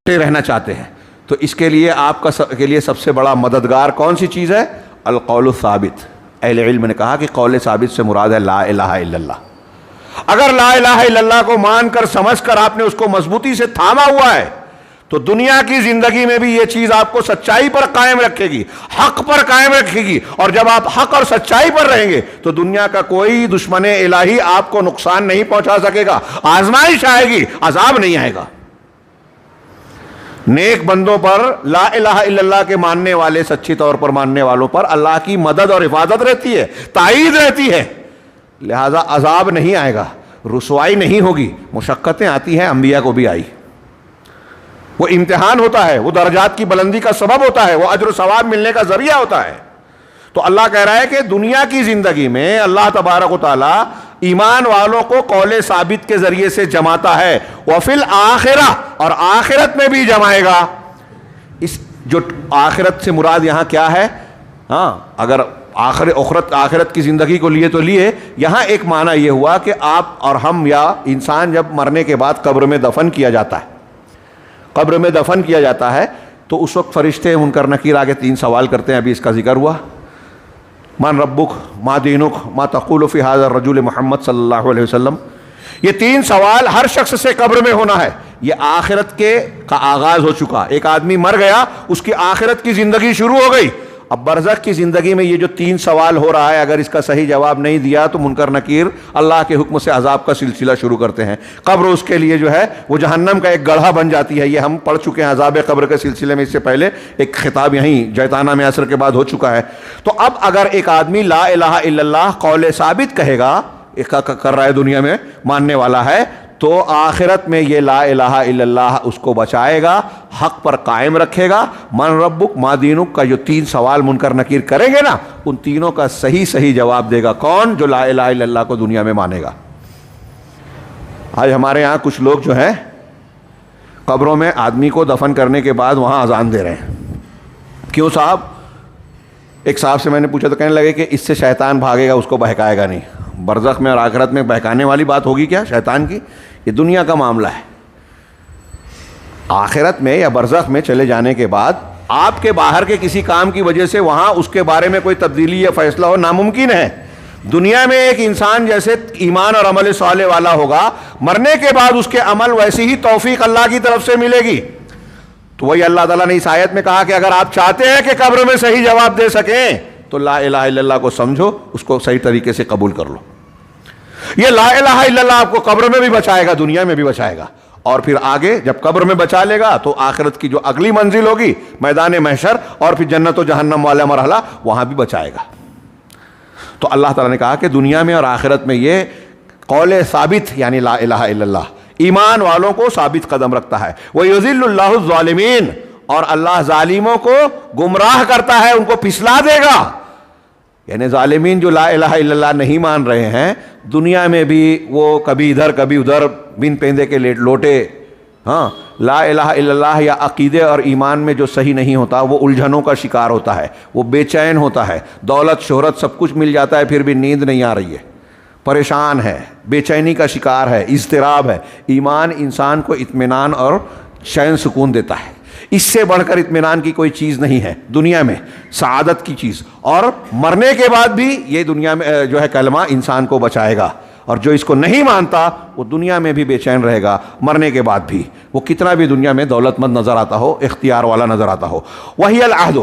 رہنا چاہتے ہیں تو اس کے لیے آپ کے لیے سب سے بڑا مددگار کون سی چیز ہے؟ القول الثابت۔ اہل علم نے کہا کہ قول ثابت سے مراد ہے لا الہ الا اللہ۔ اگر لا الہ الا اللہ کو مان کر سمجھ کر آپ نے اس کو مضبوطی سے تھاما ہوا ہے تو دنیا کی زندگی میں بھی یہ چیز آپ کو سچائی پر قائم رکھے گی، حق پر قائم رکھے گی، اور جب آپ حق اور سچائی پر رہیں گے تو دنیا کا کوئی دشمن الہی آپ کو نقصان نہیں پہنچا سکے گا۔ آزمائش آئے گی، عذاب نہیں آئے گا۔ نیک بندوں پر، لا الہ الا اللہ کے ماننے والے، سچی طور پر ماننے والوں پر اللہ کی مدد اور حفاظت رہتی ہے، تائید رہتی ہے، لہذا عذاب نہیں آئے گا، رسوائی نہیں ہوگی۔ مشقتیں آتی ہیں، انبیاء کو بھی آئی، وہ امتحان ہوتا ہے، وہ درجات کی بلندی کا سبب ہوتا ہے، وہ اجر و ثواب ملنے کا ذریعہ ہوتا ہے۔ تو اللہ کہہ رہا ہے کہ دنیا کی زندگی میں اللہ تبارک و تعالی ایمان والوں کو قول ثابت کے ذریعے سے جماتا ہے، وفی الآخرہ، اور آخرت میں بھی جمائے گا۔ اس جو آخرت سے مراد یہاں کیا ہے؟ ہاں، اگر آخرت کی زندگی کو لیے تو لیے، یہاں ایک معنی یہ ہوا کہ آپ اور ہم یا انسان جب مرنے کے بعد قبر میں دفن کیا جاتا ہے، قبر میں دفن کیا جاتا ہے تو اس وقت فرشتے منکر نکیر آگے 3 سوال کرتے ہیں، ابھی اس کا ذکر ہوا، من ربک، ما دینک، ما تقول فی ھذا الرجل محمد صلی اللہ علیہ وسلم۔ یہ 3 سوال ہر شخص سے قبر میں ہونا ہے۔ یہ آخرت کا آغاز ہو چکا، ایک آدمی مر گیا، اس کی آخرت کی زندگی شروع ہو گئی۔ اب برزخ کی زندگی میں یہ جو 3 سوال ہو رہا ہے، اگر اس کا صحیح جواب نہیں دیا تو منکر نکیر اللہ کے حکم سے عذاب کا سلسلہ شروع کرتے ہیں۔ قبر اس کے لیے جو ہے وہ جہنم کا ایک گڑھا بن جاتی ہے۔ یہ ہم پڑھ چکے ہیں عذاب قبر کے سلسلے میں، اس سے پہلے ایک خطاب یہیں جیتانہ میں عصر کے بعد ہو چکا ہے۔ تو اب اگر ایک آدمی لا الہ الا اللہ قول ثابت کہے گا، کر رہا ہے، دنیا میں ماننے والا ہے، تو آخرت میں یہ لا الہ الا اللہ اس کو بچائے گا، حق پر قائم رکھے گا۔ من ربک ما دینک کا جو 3 سوال منکر نکیر کریں گے نا، ان تینوں کا صحیح جواب دے گا کون؟ جو لا الہ الا اللہ کو دنیا میں مانے گا۔ آج ہمارے یہاں کچھ لوگ جو ہیں قبروں میں آدمی کو دفن کرنے کے بعد وہاں اذان دے رہے ہیں۔ کیوں صاحب؟ ایک صاحب سے میں نے پوچھا تو کہنے لگے کہ اس سے شیطان بھاگے گا، اس کو بہکائے گا نہیں۔ برزخ میں اور آخرت میں بہکانے والی بات ہوگی کیا شیطان کی؟ یہ دنیا کا معاملہ ہے۔ آخرت میں یا برزخ میں چلے جانے کے بعد آپ کے باہر کے کسی کام کی وجہ سے وہاں اس کے بارے میں کوئی تبدیلی یا فیصلہ ہو ناممکن ہے۔ دنیا میں ایک انسان جیسے ایمان اور عمل صالح والا ہوگا، مرنے کے بعد اس کے عمل ویسی ہی توفیق اللہ کی طرف سے ملے گی۔ تو وہی اللہ تعالیٰ نے اس آیت میں کہا کہ اگر آپ چاہتے ہیں کہ قبر میں صحیح جواب دے سکیں تو لا الہ الا اللہ کو سمجھو، اس کو صحیح طریقے سے قبول کر لو۔ یہ لا الہ الا اللہ آپ کو قبر میں بھی بچائے گا، دنیا میں بھی بچائے گا، اور پھر آگے جب قبر میں بچا لے گا تو آخرت کی جو اگلی منزل ہوگی میدان محشر اور پھر جنت و جہنم والا مرحلہ، وہاں بھی بچائے گا۔ تو اللہ تعالیٰ نے کہا کہ دنیا میں اور آخرت میں یہ قول ثابت یعنی لا الہ الا اللہ ایمان والوں کو ثابت قدم رکھتا ہے۔ وَيُذِلُّ اللَّهُ الظَّالِمِينَ، اور اللہ ظالموں کو گمراہ کرتا ہے، ان کو پھسلا دے گا۔ یعنی ظالمین جو لا الہ الا اللہ نہیں مان رہے ہیں، دنیا میں بھی وہ کبھی ادھر کبھی ادھر بن پیندے کے لوٹے، ہاں، لا الہ الا اللہ یا عقیدے اور ایمان میں جو صحیح نہیں ہوتا وہ الجھنوں کا شکار ہوتا ہے، وہ بے چین ہوتا ہے، دولت شہرت سب کچھ مل جاتا ہے پھر بھی نیند نہیں آ رہی ہے، پریشان ہے، بے چینی کا شکار ہے، اضطراب ہے۔ ایمان انسان کو اطمینان اور چین سکون دیتا ہے، اس سے بڑھ کر اطمینان کی کوئی چیز نہیں ہے دنیا میں، سعادت کی چیز۔ اور مرنے کے بعد بھی یہ دنیا میں جو ہے کلمہ انسان کو بچائے گا، اور جو اس کو نہیں مانتا وہ دنیا میں بھی بے چین رہے گا، مرنے کے بعد بھی، وہ کتنا بھی دنیا میں دولت مند نظر آتا ہو، اختیار والا نظر آتا ہو۔ وہی العہد،